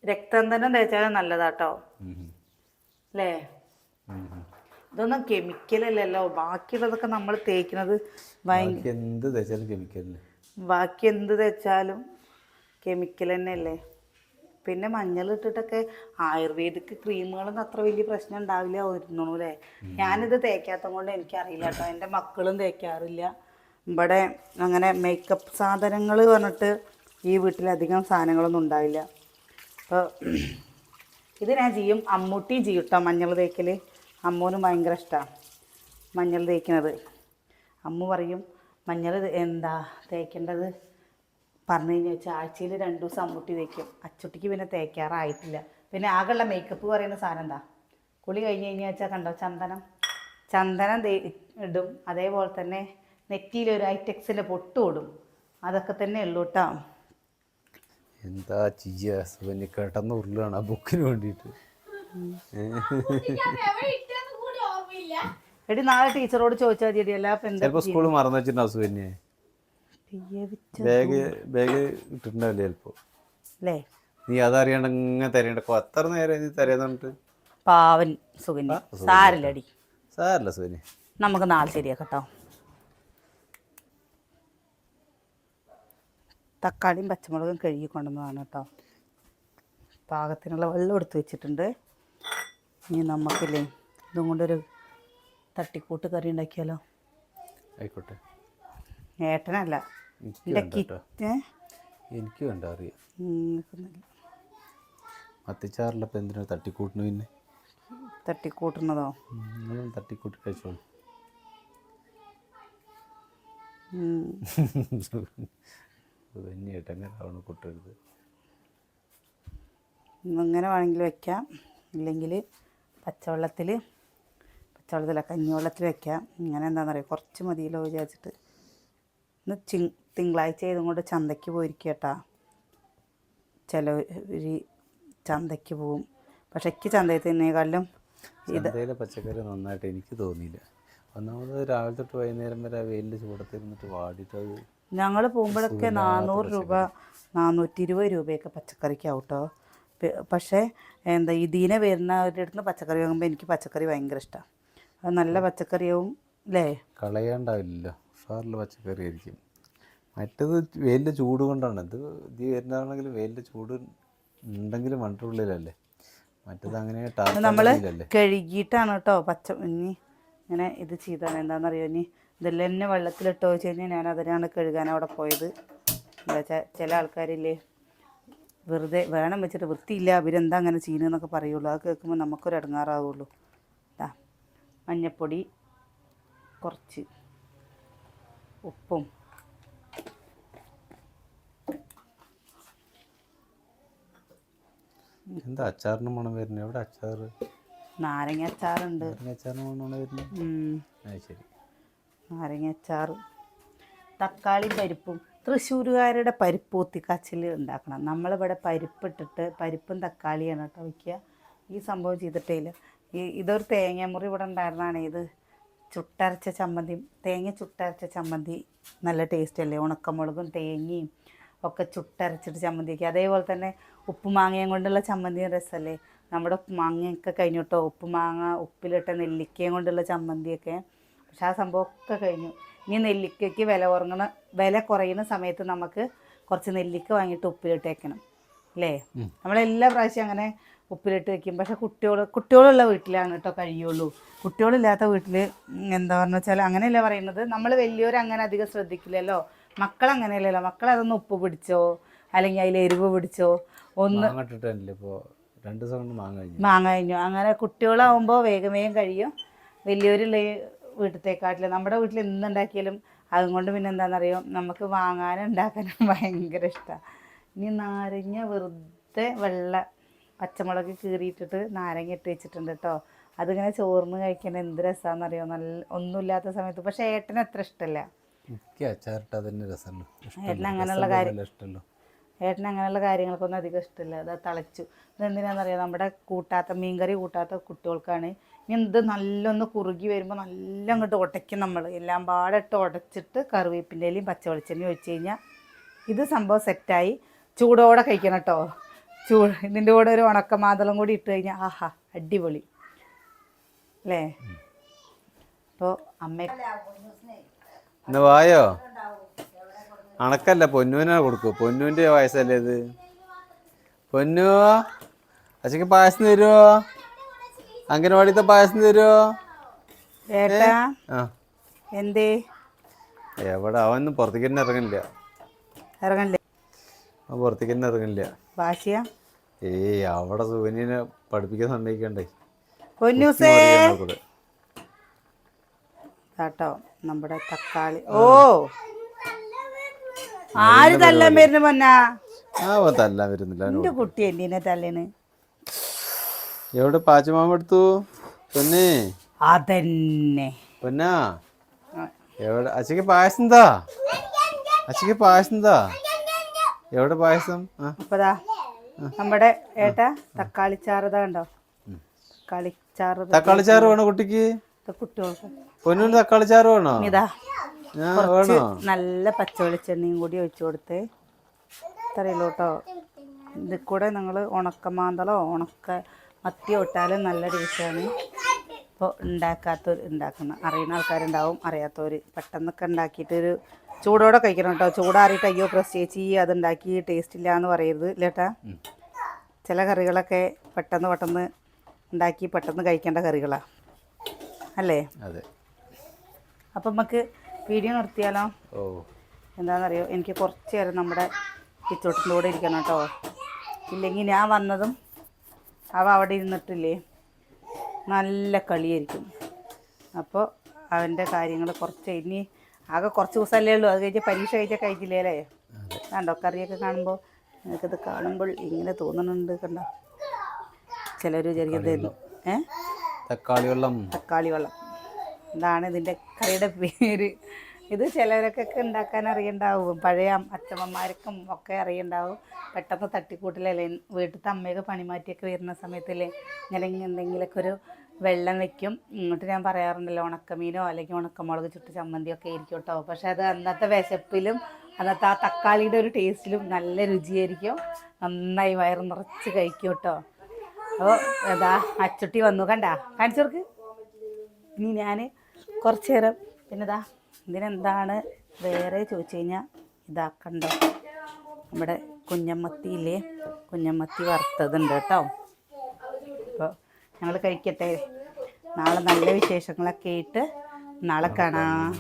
Speaker 1: രക്തചന്ദനം തേച്ചാലും നല്ലതാട്ടോ അല്ലേ. ഇതൊന്നും കെമിക്കലല്ലല്ലോ. ബാക്കിയുള്ളതൊക്കെ നമ്മൾ തേക്കുന്നത്
Speaker 2: എന്ത് തേച്ചാലും കെമിക്കലല്ലേ.
Speaker 1: ബാക്കി എന്ത് തേച്ചാലും കെമിക്കൽ തന്നെയല്ലേ. പിന്നെ മഞ്ഞൾ ഇട്ടിട്ടൊക്കെ ആയുർവേദിക് ക്രീമുകളൊന്നും അത്ര വലിയ പ്രശ്നം ഉണ്ടാവില്ല തോന്നുന്നു അല്ലേ. ഞാനിത് തേക്കാത്തത് കൊണ്ട് എനിക്കറിയില്ല കേട്ടോ. എൻ്റെ മക്കളും തേക്കാറില്ല. ഇവിടെ അങ്ങനെ മേക്കപ്പ് സാധനങ്ങൾ പറഞ്ഞിട്ട് ഈ വീട്ടിലധികം സാധനങ്ങളൊന്നും ഉണ്ടാവില്ല. അപ്പോൾ ഇത് ഞാൻ ചെയ്യും, അമ്മൂട്ടിയും ചെയ്യും കേട്ടോ മഞ്ഞൾ തേക്കൽ. അമ്മൂനും ഭയങ്കര ഇഷ്ടമാണ് മഞ്ഞൾ തേക്കുന്നത്. അമ്മു പറയും മഞ്ഞൾ എന്താ തേക്കേണ്ടത് പറഞ്ഞു കഴിഞ്ഞാൽ വെച്ചാൽ ആഴ്ചയിൽ 2 ദിവസം അമ്മൂട്ടി തേക്കും. അച്ചുട്ടിക്ക് പിന്നെ തേക്കാറായിട്ടില്ല. പിന്നെ ആകെയുള്ള മേക്കപ്പ് പറയുന്ന സാധനം എന്താ, കുളി കഴിഞ്ഞ് കഴിഞ്ഞാൽ വെച്ചാൽ കണ്ടോ ചന്ദനം ഇടും. അതേപോലെ തന്നെ നെറ്റിയിലൊരു ഐറ്റക്സിൻ്റെ പൊട്ടും ഇടും. അതൊക്കെ തന്നെ ഉള്ളൂ കേട്ടോ.
Speaker 2: എന്താ ചെയ്യുക, കിടന്ന് ഉരുളാണ് ആ ബുക്കിന് വേണ്ടിയിട്ട്.
Speaker 1: എടി നാളെ ടീച്ചറോട് ചോദിച്ചാൽ മതി. അല്ല
Speaker 2: ചിലപ്പോൾ സ്കൂളിൽ മറന്നു വെച്ചിട്ടുണ്ടാവും സുകന്യെ. ബാഗ് ഇട്ടിട്ടുണ്ടാവില്ലേ ചിലപ്പോൾ
Speaker 1: അല്ലേ.
Speaker 2: നീ അതറിയാണ്ട് ഇങ്ങനെ തരേണ്ടപ്പോ അത്ര നേരം നീ തരേന്ന് പറഞ്ഞിട്ട്.
Speaker 1: പാവൻ സുകന്യ. സാരില്ലടി,
Speaker 2: സാരല്ല സുകന്യ,
Speaker 1: നമുക്ക് നാളെ ശരിയാക്കട്ടോ. തക്കാളിയും പച്ചമുളകും കഴുകി കൊണ്ടുവന്നതാണ് കേട്ടോ. പാകത്തിനുള്ള വെള്ളം എടുത്ത് വെച്ചിട്ടുണ്ട്. ഇനി നമുക്കില്ലേ ഇതും കൊണ്ടൊരു തട്ടിക്കൂട്ട് കറി ഉണ്ടാക്കിയാലോ.
Speaker 2: ആയിക്കോട്ടെ.
Speaker 1: ഏട്ടനല്ല
Speaker 2: എനിക്ക് വേണ്ട അറിയാം. മത്തിച്ചാറിലപ്പോൾ എന്തിനാ തട്ടിക്കൂട്ടിന്? പിന്നെ
Speaker 1: തട്ടിക്കൂട്ടുന്നതോ?
Speaker 2: തട്ടിക്കൂട്ടി കഴിച്ചോളൂ. തന്നെയായിട്ടങ്ങനെ കൂട്ടരുത്.
Speaker 1: ഇങ്ങനെ വേണമെങ്കിൽ വെക്കാം, ഇല്ലെങ്കിൽ പച്ചവെള്ളത്തിൽ കഞ്ഞിവെള്ളത്തിൽ വെക്കാം. ഇങ്ങനെ എന്താണെന്ന് പറയുക, കുറച്ച് മതിയല്ലോ വിചാരിച്ചിട്ട്. ഇന്ന് തിങ്കളാഴ്ച ആയതും കൊണ്ട് ചന്തയ്ക്ക് പോയിരിക്കുക കേട്ടാ. ചിലവർ ചന്തയ്ക്ക് പോവും. പക്ഷെ എനിക്ക് ചന്തയിൽ തന്നെക്കാളും
Speaker 2: ചന്തയിലെ പച്ചക്കറി നന്നായിട്ട് എനിക്ക് തോന്നിയില്ല. ഒന്നാമത് രാവിലെ തൊട്ട് വൈകുന്നേരം വരെ വെയിലിൽ ചൂടത്തിരുന്നിട്ട് വാടിയിട്ട്
Speaker 1: ഞങ്ങൾ പോകുമ്പോഴൊക്കെ 400 രൂപ 420 രൂപയൊക്കെ പച്ചക്കറിക്കാവും കേട്ടോ. പക്ഷേ എന്താ ഇതിനെ വരുന്നവരുടെ അടുത്ത് പച്ചക്കറി വാങ്ങുമ്പോൾ എനിക്ക് പച്ചക്കറി ഭയങ്കര ഇഷ്ടമാണ്. അത് നല്ല പച്ചക്കറിയാവും അല്ലേ.
Speaker 2: കളയാണ്ടാവില്ലല്ലോ, ഉഷാറിൽ പച്ചക്കറി ആയിരിക്കും. മറ്റത് വെയിലിൻ്റെ ചൂട് കൊണ്ടാണ്. ഇത് വരുന്നതാണെങ്കിൽ വെയിലിൻ്റെ ചൂട് ഉണ്ടെങ്കിലും വണ്ടിനുള്ളിലല്ലേ. മറ്റത് അങ്ങനെ
Speaker 1: നമ്മൾ കഴുകിയിട്ടാണ് കേട്ടോ ഇനി ഇങ്ങനെ ഇത് ചെയ്താണ്. എന്താണെന്നറിയോ, ഇനി ഇതെല്ലാം തന്നെ വെള്ളത്തിലിട്ടോ വെച്ച് കഴിഞ്ഞാൽ ഞാൻ അതിനാണ് കഴുകാൻ അവിടെ പോയത്. എന്താ വെച്ചാൽ ചില ആൾക്കാരില്ലേ വെറുതെ വേണം വെച്ചിട്ട് വൃത്തിയില്ല അവരെന്താ അങ്ങനെ ചെയ്യുന്നതെന്നൊക്കെ പറയുള്ളൂ. അത് കേൾക്കുമ്പോൾ നമുക്കൊരു ഇടങ്ങാറാവുള്ളൂ. മഞ്ഞപ്പൊടി, കുറച്ച് ഉപ്പും
Speaker 2: എന്താ അച്ചാറിന് മണം വരുന്നത്? എവിടെ അച്ചാർ?
Speaker 1: നാരങ്ങ അച്ചാറുണ്ട്.
Speaker 2: അച്ചാറിന് മണം വരുന്നത്? ശരി,
Speaker 1: നാരങ്ങ അച്ചാർ. തക്കാളിയും പരിപ്പും. തൃശ്ശൂരുകാരുടെ പരിപ്പ് ഊത്തിക്കാച്ചിൽ ഉണ്ടാക്കണം. നമ്മളിവിടെ പരിപ്പിട്ടിട്ട് പരിപ്പും തക്കാളിയാണ് കേട്ടോ വയ്ക്കുക. ഈ സംഭവം ചെയ്തിട്ടേ ഇല്ല. ഇതൊരു തേങ്ങാമുറി ഇവിടെ ഉണ്ടായിരുന്നതാണ്. ഇത് ചുട്ടരച്ച ചമ്മന്തി, തേങ്ങ ചുട്ടരച്ച ചമ്മന്തി നല്ല ടേസ്റ്റ് അല്ലേ. ഉണക്കമുളകും തേങ്ങയും ഒക്കെ ചുട്ടരച്ചിട്ട് ചമ്മന്തി വയ്ക്കുക. അതേപോലെ തന്നെ ഉപ്പുമാങ്ങയും കൊണ്ടുള്ള ചമ്മന്തി രസമല്ലേ. നമ്മുടെ മാങ്ങയൊക്കെ കഴിഞ്ഞു കേട്ടോ. ഉപ്പ് മാങ്ങ, ഉപ്പിലിട്ട നെല്ലിക്കയും കൊണ്ടുള്ള ചമ്മന്തിയൊക്കെ. പക്ഷെ ആ സംഭവമൊക്കെ കഴിഞ്ഞു. ഇനി നെല്ലിക്കയ്ക്ക് വില കുറയുന്ന സമയത്ത് നമുക്ക് കുറച്ച് നെല്ലിക്ക വാങ്ങിയിട്ട് ഉപ്പിലിട്ടേക്കണം അല്ലേ? നമ്മളെല്ലാ പ്രാവശ്യം അങ്ങനെ ഉപ്പിലിട്ട് വെക്കും. പക്ഷെ കുട്ടികളുള്ള വീട്ടിലാണ് കേട്ടോ കഴിയുള്ളൂ. കുട്ടികളില്ലാത്ത വീട്ടിൽ എന്താ പറഞ്ഞു വെച്ചാൽ അങ്ങനെയല്ല പറയുന്നത്, നമ്മൾ വലിയവർ അങ്ങനെ അധികം ശ്രദ്ധിക്കില്ലല്ലോ. മക്കളങ്ങനെയല്ലല്ലോ. മക്കളതൊന്ന് ഉപ്പ് പിടിച്ചോ അല്ലെങ്കിൽ അതിൽ എരിവ് പിടിച്ചോ ഒന്ന് മാങ്ങ കഴിഞ്ഞു. അങ്ങനെ കുട്ടികളാവുമ്പോൾ വേഗം കഴിയും. വലിയവരുള്ള വീട്ടിലേക്കാട്ടില്ല. നമ്മുടെ വീട്ടിൽ എന്തുണ്ടാക്കിയാലും അതുകൊണ്ട് പിന്നെ എന്താണെന്നറിയോ, നമുക്ക് വാങ്ങാനും ഉണ്ടാക്കാനും ഭയങ്കര ഇഷ്ടമാണ്. ഇനി നാരങ്ങ വെറുതെ പച്ചമുളക് കീറിയിട്ടിട്ട് നാരങ്ങ ഇട്ട് വെച്ചിട്ടുണ്ട് കേട്ടോ. അതിങ്ങനെ ചോറിന് കഴിക്കാൻ എന്ത് രസമാണെന്നറിയോ, നല്ല ഒന്നുമില്ലാത്ത സമയത്ത്. പക്ഷേ ഏട്ടന് അത്ര ഇഷ്ടമല്ല. ഏട്ടന് അങ്ങനെയുള്ള കാര്യങ്ങൾക്കൊന്നും അധികം ഇഷ്ടമില്ല. അത് തളച്ചു. ഇതെന്തിനാണെന്നറിയോ, നമ്മുടെ മീൻകറി കൂട്ടാത്ത കുട്ടികൾക്കാണ്. ഇനി ഇത് നല്ലൊന്ന് കുറുകി വരുമ്പോൾ നല്ല അങ്ങോട്ട് ഉടയ്ക്കും. നമ്മൾ എല്ലാം പാടിട്ട് ഉടച്ചിട്ട് കറിവേപ്പിൻ്റെ ഇലയും പച്ച വെളിച്ചെണ്ണയും ഒഴിച്ച് കഴിഞ്ഞാൽ ഇത് സംഭവം സെറ്റായി. ചൂടോടെ കഴിക്കണം കേട്ടോ. ഇതിൻ്റെ കൂടെ ഒരു ഉണക്കമാതളം കൂടി ഇട്ട് കഴിഞ്ഞാൽ ആഹാ അടിപൊളി അല്ലേ? അപ്പോൾ
Speaker 2: അമ്മ വായോ അണക്കല്ല, പൊന്നുവിനാ കൊടുക്കൂ. പൊന്നുവിൻ്റെ വയസ്സല്ലേ ഇത്. പൊന്നു അച്ഛക്ക് പായസം തരുമോ? അംഗനവാടിത്തെ പായസം തരുമോ?
Speaker 1: ഏട്ടാ എന്തേ
Speaker 2: എവിടെ അവനൊന്നും പുറത്തേക്ക് തന്നെ ഇറങ്ങില്ല. അവൻ പുറത്തേക്ക് തന്നെ ഇറങ്ങില്ല.
Speaker 1: ഭാഷയാ
Speaker 2: അവിടെ സുകന്യനെ പഠിപ്പിക്കാൻ സമ്മതിക്കണ്ടേ.
Speaker 1: കേട്ടോ നമ്മുടെ തക്കാളി. ഓ ആര് തല്ലാൻ വരുന്നു പൊന്നാ?
Speaker 2: തല്ലാൻ വരുന്നില്ല.
Speaker 1: എന്റെ കുട്ടി എന്തിനെ തല്ലേന്?
Speaker 2: എവിടെ പാച്ചമാമ എടുത്തു പൊന്നേ?
Speaker 1: അതന്നെ
Speaker 2: പൊന്നാ എവിടെ? അച്ഛക്ക് പായസം എന്താ? അച്ഛക്ക് പായസം എന്താ? എവിടെ പായസം?
Speaker 1: അപ്പതാ നമ്മുടെ ഏട്ടാ തക്കാളിച്ചാറ് കണ്ടോ?
Speaker 2: തക്കാളിച്ചാറ് വേണോ കുട്ടിക്ക്?
Speaker 1: കുട്ടികൾക്ക്
Speaker 2: പൊന്നിന് തക്കാളിച്ചാറ് വേണോ?
Speaker 1: ഇതാ നല്ല പച്ച വെളിച്ചെണ്ണയും കൂടി ഒഴിച്ചു കൊടുത്ത് ഇത്രയുള്ളൂ കേട്ടോ. ഇതിൽ കൂടെ നിങ്ങൾ ഉണക്കമാന്തളോ മത്തിയോ ഇട്ടാലും നല്ല ടേസ്റ്റാണ്. ഇപ്പോൾ ഉണ്ടാക്കുന്ന അറിയുന്ന ആൾക്കാരുണ്ടാവും, അറിയാത്തവർ. പെട്ടെന്നൊക്കെ ഉണ്ടാക്കിയിട്ടൊരു ചൂടോടെ കഴിക്കണം കേട്ടോ. ചൂടാറിയിട്ട് അയ്യോ പ്രത്യേകിച്ച് അതുണ്ടാക്കി ടേസ്റ്റ് ഇല്ല എന്ന് പറയരുത് ഇല്ലേട്ടാ. ചില കറികളൊക്കെ പെട്ടെന്ന് ഉണ്ടാക്കി പെട്ടെന്ന് കഴിക്കേണ്ട കറികളാണ് അല്ലേ?
Speaker 2: അതെ.
Speaker 1: അപ്പം നമുക്ക് വീഡിയോ നിർത്തിയാലോ? എന്താണെന്നറിയോ, എനിക്ക് കുറച്ച് നേരം നമ്മുടെ കിച്ചോട്ടിൻ്റെ കൂടെ ഇരിക്കണം കേട്ടോ. ഇല്ലെങ്കിൽ ഞാൻ വന്നതും അവിടെ ഇരുന്നിട്ടില്ലേ നല്ല കളിയായിരിക്കും. അപ്പോൾ അവൻ്റെ കാര്യങ്ങൾ ഇനി ആകെ കുറച്ച് ദിവസമല്ലേ ഉള്ളൂ. അത് കഴിഞ്ഞ് പരീക്ഷ കഴിച്ചില്ലേ അല്ലേ? കണ്ടോ കറിയൊക്കെ കാണുമ്പോൾ നിനക്കിത് കാണുമ്പോൾ ഇങ്ങനെ തോന്നുന്നുണ്ട്. കണ്ടോ ചിലർ വിചാരിക്കുന്നത് തക്കാളി വെള്ളം എന്താണ് ഇതിൻ്റെ കറിയുടെ പേര്. ഇത് ചിലരൊക്കെ ഉണ്ടാക്കാൻ അറിയണ്ടാവും, പഴയ അച്ഛമ്മമാർക്കും ഒക്കെ അറിയണ്ടാവും. പെട്ടെന്ന് തട്ടിക്കൂട്ടിലല്ലേ വീട്ടിലത്തെ അമ്മയൊക്കെ പണിമാറ്റിയൊക്കെ വരുന്ന സമയത്തല്ലേ ഇങ്ങനെ എന്തെങ്കിലുമൊക്കെ ഒരു വെള്ളം വെക്കും. ഇങ്ങോട്ട് ഞാൻ പറയാറുണ്ടല്ലോ ഉണക്കമീനോ അല്ലെങ്കിൽ ഉണക്കമുളക് ചുട്ട് ചമ്മന്തിയൊക്കെ ആയിരിക്കും കേട്ടോ. പക്ഷെ അത് അന്നത്തെ വിശപ്പിലും അന്നത്തെ ആ തക്കാളിയുടെ ഒരു ടേസ്റ്റിലും നല്ല രുചിയായിരിക്കും. നന്നായി വയറ് നിറച്ച് കഴിക്കും കേട്ടോ. അപ്പോൾ എന്താ അച്ചുട്ടി വന്നു കണ്ടാ കാണിച്ചു കൊടുക്ക്. ഇനി ഞാൻ കുറച്ച് നേരം പിന്നെതാ ഇതിനെന്താണ് വേറെ ചോദിച്ചു കഴിഞ്ഞാൽ ഇതാ കണ്ടോ നമ്മുടെ കുഞ്ഞമ്മത്തിയില്ലേ, കുഞ്ഞമ്മത്തി വറുത്തതുണ്ട് കേട്ടോ. അപ്പോൾ ഞങ്ങൾ കഴിക്കട്ടെ. നാളെ നല്ല വിശേഷങ്ങളൊക്കെ ആയിട്ട് നാളെ കാണാം.